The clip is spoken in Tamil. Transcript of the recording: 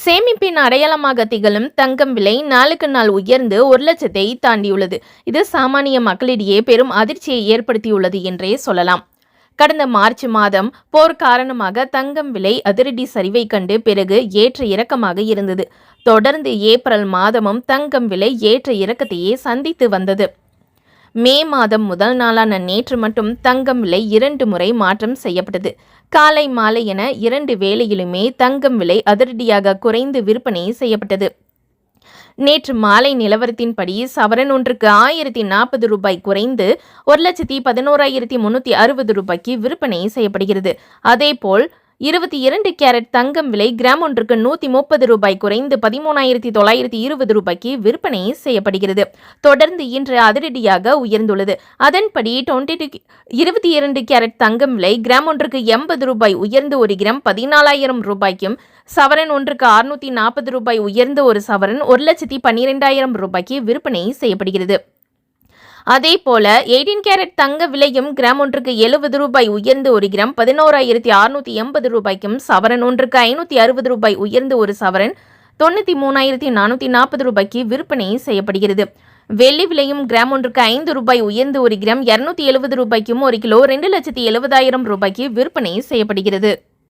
சேமிப்பின் அடையாளமாக திகழும் தங்கம் விலை நாளுக்கு நாள் உயர்ந்து 1,00,000-ஐ தாண்டியுள்ளது. இது சாமானிய மக்களிடையே பெரும் அதிர்ச்சியை ஏற்படுத்தியுள்ளது என்றே சொல்லலாம். கடந்த மார்ச் மாதம் போர் காரணமாக தங்கம் விலை அதிரடி சரிவை கண்டு பிறகு ஏற்ற இறக்கமாக இருந்தது. தொடர்ந்து ஏப்ரல் மாதமும் தங்கம் விலை ஏற்ற இறக்கத்தையே சந்தித்து வந்தது. மே மாதம் முதல் நாளான நேற்று மட்டும் தங்கம் விலை 2 முறை மாற்றம் செய்யப்பட்டது. காலை மாலை என 2 வேளையிலுமே தங்கம் விலை அதிரடியாக குறைந்து விற்பனை செய்யப்பட்டது. நேற்று மாலை நிலவரத்தின்படி சவரன் ஒன்றுக்கு 1040 ரூபாய் குறைந்து 1,11,360 ரூபாய்க்கு விற்பனை செய்யப்படுகிறது. அதேபோல் 22 கேரட் தங்கம் விலை கிராம் ஒன்றுக்கு 130 ரூபாய் குறைந்து 13,920 ரூபாய்க்கு விற்பனை செய்யப்படுகிறது. தொடர்ந்து இன்று அதிரடியாக உயர்ந்துள்ளது. அதன்படி 22 கேரட் தங்கம் விலை கிராம் ஒன்றுக்கு 80 ரூபாய் உயர்ந்து 1 கிராம் 14,000 ரூபாய்க்கும், சவரன் ஒன்றுக்கு 640 ரூபாய் உயர்ந்து ஒரு சவரன் 1,12,000 ரூபாய்க்கு விற்பனை செய்யப்படுகிறது. அதேபோல 18 கேரட் தங்க விலையும் கிராம் ஒன்றுக்கு 70 ரூபாய் உயர்ந்து 1 கிராம் 11,680 ரூபாய்க்கும், சவரன் ஒன்றுக்கு 560 ரூபாய் உயர்ந்து ஒரு சவரன் 93,440 ரூபாய்க்கு விற்பனை செய்யப்படுகிறது. வெள்ளி விலையும் கிராம் ஒன்றுக்கு 5 ரூபாய் உயர்ந்து 1 கிராம் 270 ரூபாய்க்கும், 1 கிலோ 2,70,000 ரூபாய்க்கு விற்பனை செய்யப்படுகிறது.